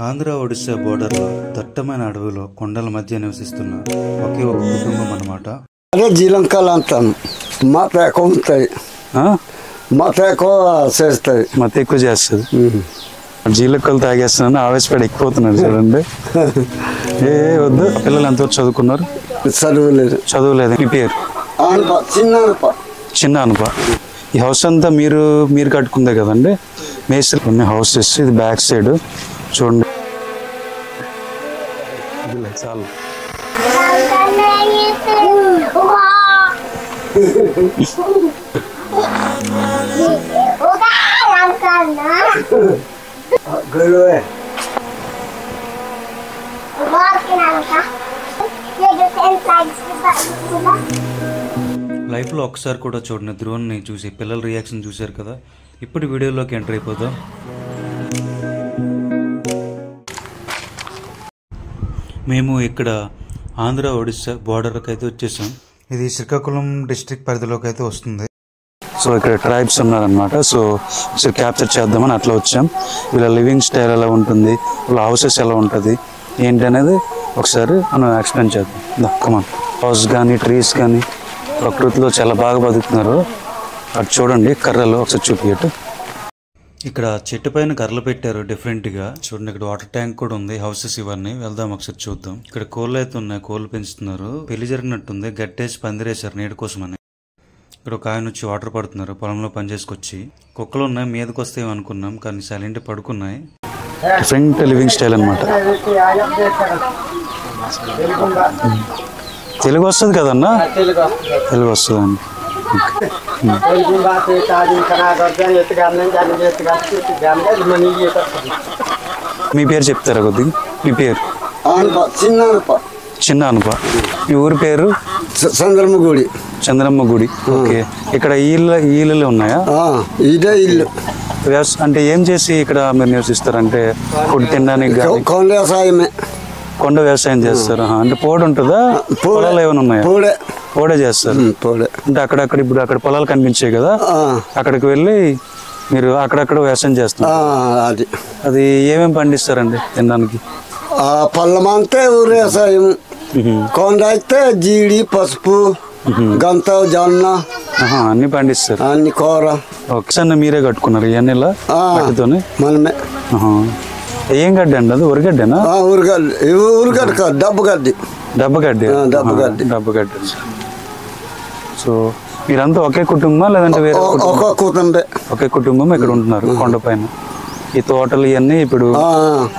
ఆంధ్ర ఒడిశా బోర్డర్లో దట్టమైన అడవిలో కొండల మధ్య నివసిస్తున్న ఒకే ఒక కుటుంబం అన్నమాట. అదే జీలంకాలు అంటాను. మత ఎక్కువ ఉంటాయి, మత ఎక్కువ చేస్తాయి, మత ఎక్కువ చేస్తుంది. జీలక్కలు తాగేస్తున్నాను, ఆవేశపడి ఎక్కిపోతున్నాడు చూడండి. ఏ వద్దు. పిల్లలు ఎంతవరకు చదువుకున్నారు? చదువులేదు. మీ పేరు? చిన్న అనుప. ఈ హౌస్ అంతా మీరు కట్టుకుందే కదండి? మేస్త్రి కొన్ని హౌసెస్. ఇది బ్యాక్ సైడ్ చూడండి. చాలు. లైఫ్లో ఒకసారి కూడా చూడని ధ్రువన్ని చూసి పిల్లల రియాక్షన్ చూశారు కదా. ఇప్పుడు వీడియోలోకి ఎంటర్ అయిపోదాం. మేము ఇక్కడ ఆంధ్ర ఒడిశా బోర్డర్కి అయితే వచ్చేసాం. ఇది శ్రీకాకుళం డిస్ట్రిక్ట్ పరిధిలోకి అయితే వస్తుంది. సో ఇక్కడ ట్రైబ్స్ ఉన్నారనమాట. సో క్యాప్చర్ చేద్దామని అట్లా వచ్చాం. వీళ్ళ లివింగ్ స్టైల్ ఎలా ఉంటుంది, వీళ్ళ హౌసెస్ ఎలా ఉంటుంది ఏంటి అనేది ఒకసారి మనం ఎక్స్ప్లెయిన్ చేద్దాం. కమాన్. హౌస్ కానీ ట్రీస్ కానీ ప్రకృతిలో చాలా బాగా బతుకుతున్నారు. అటు చూడండి కర్రలు ఒకసారి చూపించట్టు. ఇక్కడ చెట్టు పైన కర్రలు పెట్టారు డిఫరెంట్గా. చూడండి ఇక్కడ వాటర్ ట్యాంక్ కూడా ఉంది. హౌసెస్ ఇవన్నీ వెళ్దాం ఒకసారి చూద్దాం. ఇక్కడ కోళ్ళు అయితే ఉన్నాయి, కోళ్ళు పెంచుతున్నారు. పెళ్లి జరిగినట్టుంది. గట్టేసి పందిరేశారు నీడ కోసమని. ఇక్కడ ఒక ఆయన వచ్చి వాటర్ పడుతున్నారు పొలంలో పని చేసుకొచ్చి. కుక్కలు ఉన్నాయి, మీదకి వస్తాయి అనుకున్నాం కానీ సైలెంట్ పడుకున్నాయి. డిఫరెంట్ లివింగ్ స్టైల్ అనమాట. తెలుగు వస్తుంది కదన్నా? తెలుగు వస్తుంది అండి. మీ పేరు చెప్తారా కొద్దిగా? మీ పేరు? చిన్న అనుప. మీ ఊరి పేరు? చంద్రమ్మగుడి. చంద్రమ్మగుడి. ఓకే. ఇక్కడ ఇల్లు ఉన్నాయా? ఇదే ఇల్లు. అంటే ఏం చేసి ఇక్కడ మీరు నివసిస్తారు? ఫుడ్ తినడానికి? కొండ వ్యవసాయం చేస్తారు. అంటే పోడు ఉంటుందా? పొలాలు ఏమైనా ఉన్నాయా? పోడే చేస్తారు. అంటే అక్కడక్కడ ఇప్పుడు అక్కడ పొలాలు కనిపించాయి కదా, అక్కడికి వెళ్ళి మీరు అక్కడక్కడ వ్యవసాయం చేస్తారు. అది ఏమేమి పండిస్తారండి తినడానికి? పళ్ళమంతే ఊరు వ్యవసాయం. కొండ అయితే జీడి, పసుపు, గంత, జొన్న అన్ని పండిస్తారు. అన్ని కూర. ఒకసారి మీరే కట్టుకున్నారు ఇవన్నీలా? మనమే. ఏం గడ్డి అండి అది? ఉరగడ్డేనా? ఊరుగడ్డి కాదు, డబ్బు గడ్డి. డబ్బు గడ్డి. సో మీరంతా ఒకే కుటుంబం లేదంటే వేరే? ఒకే కుటుంబం ఇక్కడ ఉంటున్నారు కొండపైన. ఈ తోటలు ఇవన్నీ ఇప్పుడు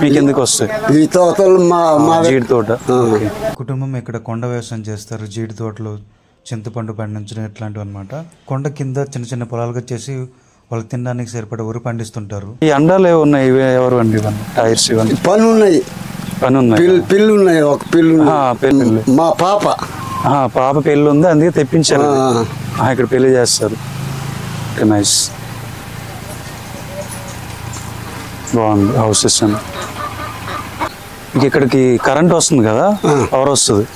మీకు ఎందుకు వస్తాయి? ఈ తోటలు జీడి తోట. కుటుంబం ఇక్కడ కొండ వ్యవసాయం చేస్తారు. జీడి తోటలు, చింతపండు పండించడం ఇట్లాంటివి అనమాట. కొండ కింద చిన్న చిన్న పొలాలుగా చేసి వాళ్ళు తినడానికి సరిపడే ఊరు పండిస్తుంటారు. ఈ అండాలు ఏమి ఉన్నాయి? ఇవి ఎవరు అండి? ఇవన్నీ టైర్స్ ఇవన్నీ పని ఉన్నాయి. పిల్లు ఉన్నాయి. ఒక పిల్లు మా పాప పెళ్ళి ఉంది, అందుకే తెప్పించారు. ఇక్కడ పెళ్లి చేస్తారు. నైస్, బాగుంది హౌసెస్ అని. ఇక్కడికి కరెంట్ వస్తుంది కదా, పవర్ వస్తుంది.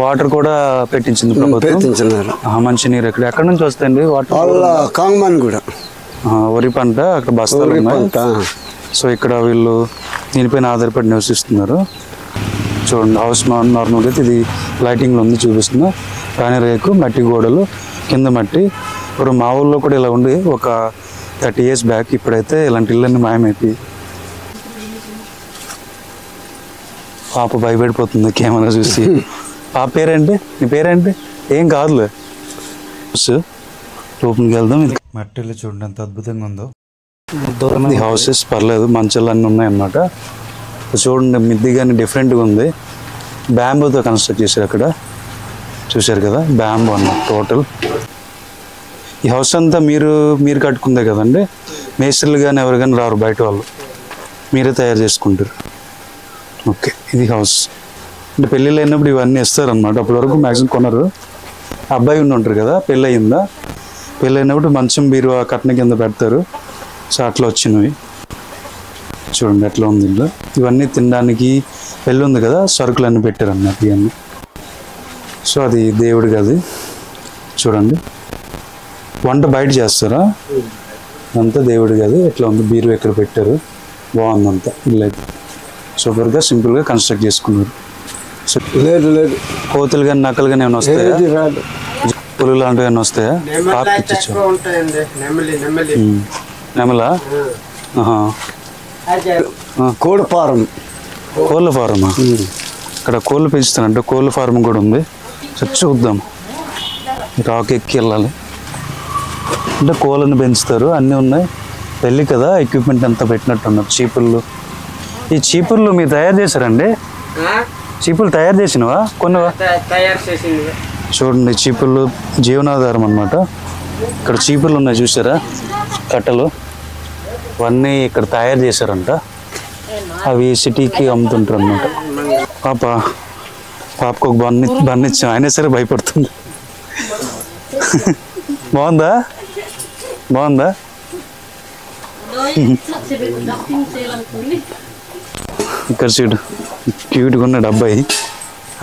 వాటర్ కూడా పెట్టించింది ప్రభుత్వం. మంచినీరు ఎక్కడి నుంచి వస్తాయండి వాటర్? వరి పంట అక్కడ బస్తాలు ఉన్నాయి. సో ఇక్కడ వీళ్ళు దీనిపైన ఆధారపడి నివసిస్తున్నారు. చూడండి హౌస్ నార్మల్గా అయితే ఇది లైటింగ్లో ఉంది చూపిస్తున్నా. రాణి రేకు, మట్టి గోడలు, కింద మట్టి. ఇప్పుడు మా ఊళ్ళో కూడా ఇలా ఉండి ఒక 30 years బ్యాక్. ఇప్పుడైతే ఇలాంటి ఇళ్ళన్నీ మాయమైపోయి. పాప భయపడిపోతుంది కెమెరా చూసి. పాప పేరేంటి? మీ పేరేంటి? ఏం కాదులే. లోపలికి వెళ్దాం. మట్టిలో చూడండి ఎంత అద్భుతంగా ఉందో. హౌసెస్ పర్లేదు, మంచాలు అన్నీ ఉన్నాయన్నమాట. చూడండి మిద్ది కానీ డిఫరెంట్గా ఉంది. బ్యాంబూతో కన్స్ట్రక్ట్ చేశారు అక్కడ, చూశారు కదా. బ్యాంబూ అన్నమాట టోటల్. ఈ హౌస్ అంతా మీరు కట్టుకుందే కదండి? మేస్త్రీలు కానీ ఎవరు కానీ రారు, బయట వాళ్ళు మీరే తయారు చేసుకుంటారు. ఓకే. ఇది హౌస్. అంటే పెళ్ళిళ్ళు అయినప్పుడు ఇవన్నీ ఇస్తారనమాట. అప్పటి వరకు మ్యాక్సిమం కొనరు. అబ్బాయి ఉంటారు కదా, పెళ్ళి అయిందా, పెళ్ళి అయినప్పుడు మంచం బీరువా కట్న కింద పెడతారు. సో అట్లా వచ్చినవి. చూడండి ఎట్లా ఉంది ఇల్లు. ఇవన్నీ తినడానికి పెళ్ళి ఉంది కదా, సరుకులు అన్నీ పెట్టారు అన్నమాట ఇవన్నీ. సో అది దేవుడి గది చూడండి. వంట బయట చేస్తారా? అంతా దేవుడి గది. ఎట్లా ఉంది, బీరు ఎక్కడ పెట్టారు, బాగుంది అంతా ఇల్లు అయితే. సూపర్గా సింపుల్గా కన్స్ట్రక్ట్ చేసుకున్నారు. లేదు లేదు కోతులు కానీ నక్కలు కానీ ఏమైనా వస్తాయా? ఏది రాదు. పులులు లాంటివి ఏమైనా వస్తాయా? పాపిచ్చి నెమలా? కోడి ఫారం. కోళ్ళ ఫారమా? ఇక్కడ కోళ్ళు పెంచుతారంటే కోళ్ళ ఫారం కూడా ఉంది. సరే చూద్దాం. రాక్ ఎక్కి వెళ్ళాలి. అంటే కోళ్ళని పెంచుతారు, అన్నీ ఉన్నాయి. పెళ్ళి కదా, ఎక్విప్మెంట్ అంతా పెట్టినట్టున్నారు. చీపుళ్ళు, ఈ చీపుళ్ళు మీరు తయారు చేశారండి? చీపులు తయారు చేసినవా కొన్నవా? చూడండి, చీపుళ్ళు జీవనాధారం అన్నమాట. ఇక్కడ చీపుళ్ళు ఉన్నాయి చూసారా, కట్టలు. అవన్నీ ఇక్కడ తయారు చేశారంట. అవి సిటీకి అమ్ముతుంటారు అన్నమాట. పాపకు ఒక బన్ ఇచ్చాం, అయినా సరే భయపడుతుంది. బాగుందా? బాగుందా? ఇక్కడ చూడు, క్యూట్గా ఉన్నాడు అబ్బాయి,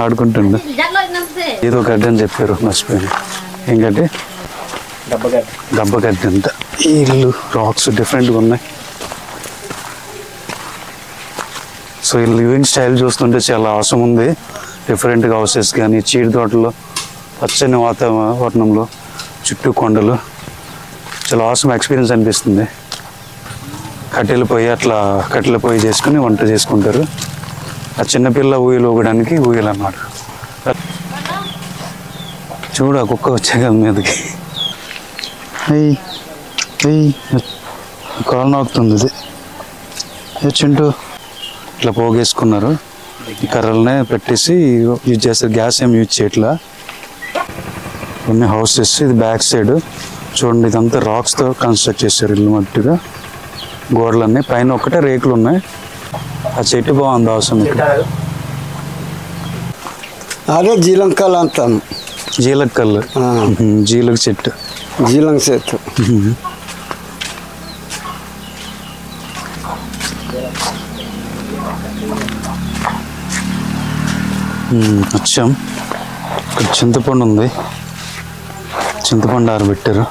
ఆడుకుంటుండు. ఏదో గడ్డి అని చెప్పారు, మర్చిపోయాను. ఏం గడ్డి? డబ్బ గడ్డి అంట. ఈ ఇల్లు రాక్స్ డిఫరెంట్గా ఉన్నాయి. సో ఈ లివింగ్ స్టైల్ చూస్తుంటే చాలా అవసరం ఉంది. డిఫరెంట్గా హౌసెస్ కానీ, చీడి తోటలో, పచ్చని వాతావరణంలో, చుట్టూ కొండలు, చాలా అవసరం ఎక్స్పీరియన్స్ అనిపిస్తుంది. కట్టెలు పొయ్యి చేసుకుని వంట చేసుకుంటారు. ఆ చిన్నపిల్ల ఊయలు ఊగడానికి ఊయలు అన్నమాట. చూడు, ఆ కుక్క వచ్చే కదా మీదకి, కాలు నొక్కుతుంది. ఇది చింటూ ఇట్లా పోగేసుకున్నారు. ఈ కర్రలనే పెట్టేసి యూజ్ చేస్తారు, గ్యాస్ ఏం యూజ్ చేయట్లా. కొన్ని హౌసెస్, ఇది బ్యాక్ సైడ్ చూడండి, ఇదంతా రాక్స్తో కన్స్ట్రక్ట్ చేశారు ఇల్లు మట్టుగా. గోడలన్నీ పైన ఒక్కటే రేకులు ఉన్నాయి. ఆ చెట్టు బాగుంది, అవసరం. ఇక్కడ అదే జీలంకాలు అంటాను. జీలకల్లు, జీలక చెట్టు. జీలం చెట్టు. వచ్చాం. ఇక్కడ చింతపండు ఉంది, చింతపండు ఆరబెట్టారు.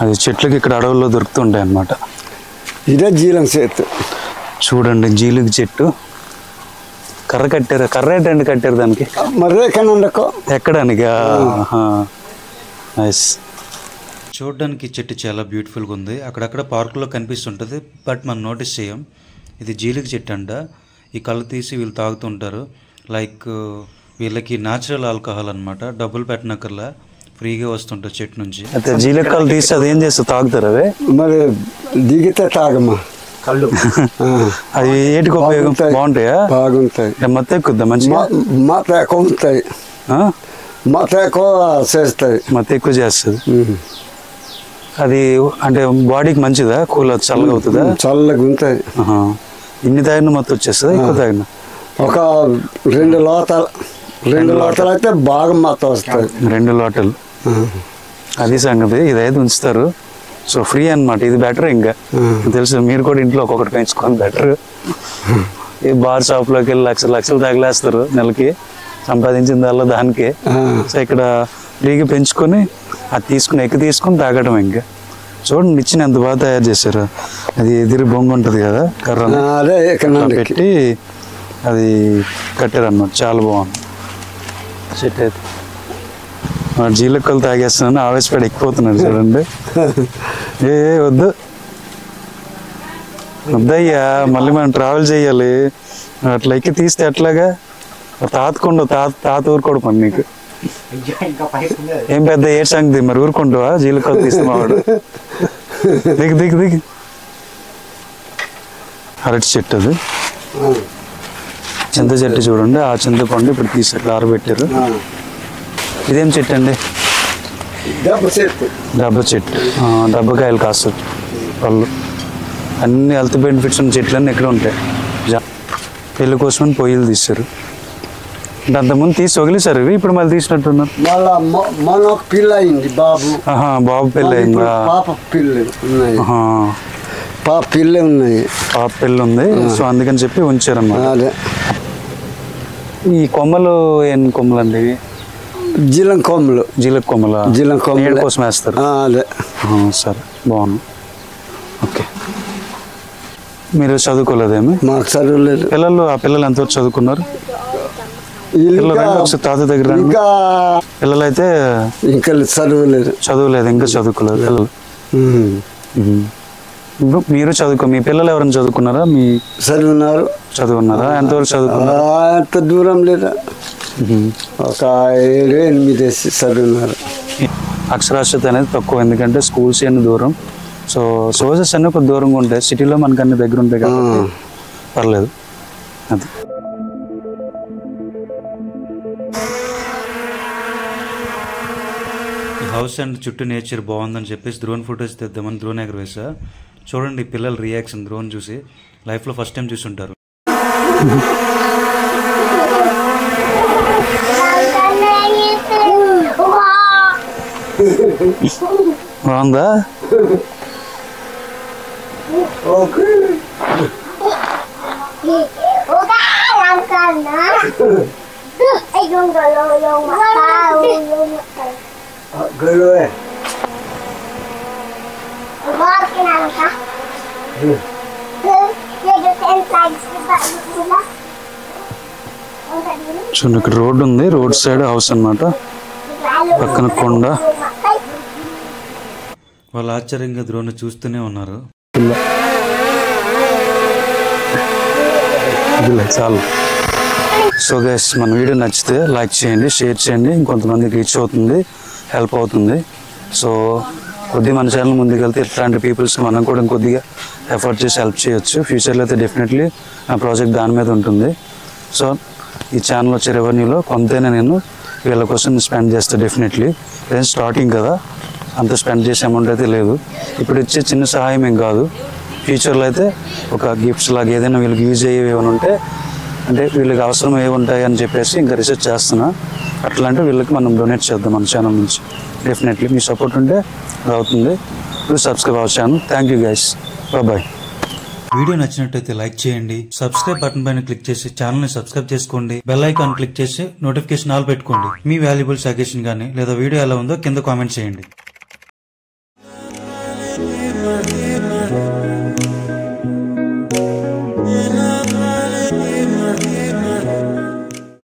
అది చెట్లకి ఇక్కడ అడవుల్లో దొరుకుతుంటాయి అన్నమాట. ఇదే జీలం చెట్టు. చూడండి, జీలుగు చెట్టు. కర్ర కట్టారు. కర్ర ఏంటండి కట్టారు దానికి? మర్రే ఎక్కడానికి. నైస్. చూడడానికి చెట్టు చాలా బ్యూటిఫుల్గా ఉంది. అక్కడక్కడ పార్కులో కనిపిస్తుంటుంది, బట్ మనం నోటీస్ చేయం. ఇది జీలుగు చెట్టు అంట. ఈ కళ్ళు తీసి వీళ్ళు తాగుతుంటారు. లైక్ వీళ్ళకి న్యాచురల్ ఆల్కహాల్ అనమాట, డబ్బులు పెట్టనక్కర్లా, ఫ్రీగా వస్తుంటారు చెట్టు నుంచి. అయితే జీలకలు తీసి అది ఏం చేస్తే తాగుతారు? అవి మరి దిగితే తాగమ్మా కళ్ళు. అది ఏటికి ఉపయోగం? బాగుంటాయా? బాగుంటాయి. మత్తు ఎక్కుద్దా మంచిగా? మత ఎక్కువ ఉంటాయి. మత ఎక్కువ చేస్తాయి. మత్తు ఎక్కువ చేస్తుంది. అది అంటే బాడీకి మంచిదా? కూల్ చల్లగా అవుతుందా? చల్లగా ఉంటాయి. ఇన్ని తాగిన మత్తు వచ్చేస్తుందా? ఎక్కువ తాగిన ఒక 2 లోటాలు అయితే బాగా మత వస్తాయి. 2 లోటలు. అది సంగతి. ఇదైతే ఉంచుతారు. సో ఫ్రీ అన్నమాట. ఇది బెటర్. ఇంకా తెలుసు, మీరు కూడా ఇంట్లో ఒక్కొక్కటి పెంచుకొని బెటర్. ఈ బార్ షాప్లోకి వెళ్ళి లక్షలు తగిలేస్తారు నెలకి, సంపాదించిందల్లా దానికే. సో ఇక్కడ ఫ్రీగా పెంచుకొని అది తీసుకుని తాగడం. ఇంకా చూడండి, ఇచ్చిన ఎంత బాగా తయారు చేశారు. అది ఎదిరి బొంగు ఉంటుంది కదా, కర్ర పెట్టి అది కట్టారు అన్నమాట. చాలా బాగుంది చెట్టు. అయితే జీలకలు తాగేస్తున్నాను, ఆవేశపడి ఎక్కిపోతున్నాడు చూడండి. వద్దయ్యా, మళ్ళీ మనం ట్రావెల్ చేయాలి. అట్లా ఎక్కి తీస్తే ఎట్లాగా? తాత ఊరుకోడు పని నీకు. ఏం పెద్ద ఏ సంగతి మరి, ఊరుకుంటావా? జీలకలు తీస్తే మావాడు. దిగి అరటి చెట్టు. అది చింత చెట్టు చూడండి. ఆ చింతపండు ఇప్పుడు తీసి అట్లా ఆరబెట్టారు. ఇదేం చెట్టు అండి? డబ్బ చెట్టు. డబ్బకాయలు కాస్తుంది పళ్ళు. అన్ని హెల్త్ బెనిఫిట్స్ ఉన్న చెట్లన్నీ ఇక్కడ ఉంటాయి. పెళ్ళి కోసమని పొయ్యిలు తీస్తారు. అంటే అంతకుముందు తీసి వదిలేసారు, ఇప్పుడు మళ్ళీ తీసినట్టున్నారు. బాబు పెళ్ళి అయిందా? పాప పిల్ల ఉంది. సో అందుకని చెప్పి ఉంచారన్నమాట. ఈ కొమ్మలు ఏం కొమ్మలు అండి? జీలం కొమ్మలు. జీలం కొమ్మలు కోసం వేస్తారు. అదే. సరే, బాగుంది. ఓకే. మీరు చదువుకోలేదేమి? మాకు చదువులేదు. ఆ పిల్లలు ఎంతవరకు చదువుకున్నారు? ఒకసారి తాత దగ్గర ఇంకా పిల్లలైతే ఇంకా చదువులేదు. ఇంకా చదువుకోలేదు పిల్లలు. మీరు మీ పిల్లలు ఎవరైనా చదువుకున్నారా? మీ చదువుకున్నారా? ఎంతవరకు చదువుకున్నారు? అంత దూరం లేదా, ఒక 7-8 చదువున్నారు. అక్షరాస్యత అనేది తక్కువ, ఎందుకంటే స్కూల్స్ అన్ని దూరం. సో సోర్సెస్ అన్నీ ఒక దూరంగా ఉంటాయి. సిటీలో మనకు అన్ని దగ్గర ఉంటాయి కాబట్టి పర్లేదు. అది హౌస్ అండ్ చుట్టూ నేచర్ బాగుందని చెప్పేసి డ్రోన్ ఫొటోస్ తెద్దామని డ్రోన్ ఎగరవేసా. చూడండి పిల్లల రియాక్షన్ డ్రోన్ చూసి. లైఫ్లో ఫస్ట్ టైం చూసుంటారు. బాగుందా? చూడండి ఇక్కడ రోడ్డు ఉంది, రోడ్ సైడ్ హౌస్ అన్నమాట, పక్కన కొండ. వాళ్ళు ఆశ్చర్యంగా డ్రోన్ చూస్తూనే ఉన్నారు. చాలు. సో గైస్, మన వీడియో నచ్చితే లైక్ చేయండి, షేర్ చేయండి, ఇంకొంతమందికి రీచ్ అవుతుంది, హెల్ప్ అవుతుంది. సో కొద్దిగా మన ఛానల్ ముందుకెళ్తే ఇట్లాంటి పీపుల్స్ మనం కూడా ఇంకొద్దిగా ఎఫర్ట్ చేసి హెల్ప్ చేయొచ్చు. ఫ్యూచర్లో అయితే డెఫినెట్లీ నా ప్రాజెక్ట్ దాని మీద ఉంటుంది. సో ఈ ఛానల్ వచ్చే రెవెన్యూలో కొంతైనా నేను వీళ్ళ కోసం స్పెండ్ చేస్తాను డెఫినెట్లీ. ఏదైనా స్టార్టింగ్ కదా, అంత స్పెండ్ చేసే అమౌంట్ అయితే లేదు. ఇప్పుడు ఇచ్చే చిన్న సహాయం ఏం కాదు. ఫ్యూచర్లో అయితే ఒక గిఫ్ట్స్ లాగా ఏదైనా వీళ్ళకి యూజ్ అయ్యేవి ఏమైనా ఉంటే, అంటే వీళ్ళకి అవసరం ఏమి ఉంటాయి అని చెప్పేసి ఇంకా రీసెర్చ్ చేస్తున్నా. అట్లాంటి వీళ్ళకి మనం డొనేట్ చేద్దాం మన ఛానల్ నుంచి. డెఫినెట్లీ మీ సపోర్ట్ ఉంటే అది అవుతుంది. Please subscribe our channel. Thank you guys, bye. Video నచ్చినట్టయితే లైక్ చేయండి, సబ్స్క్రైబ్ బటన్ పైన క్లిక్ చేసి ఛానల్ ని సబ్స్క్రైబ్ చేసుకోండి, బెల్ ఐకాన్ క్లిక్ చేసి నోటిఫికేషన్ ఆల్ పెట్టుకోండి. మీ వాల్యుబుల్ సజెషన్ గానీ లేదా వీడియో ఎలా ఉందో కింద కామెంట్ చేయండి.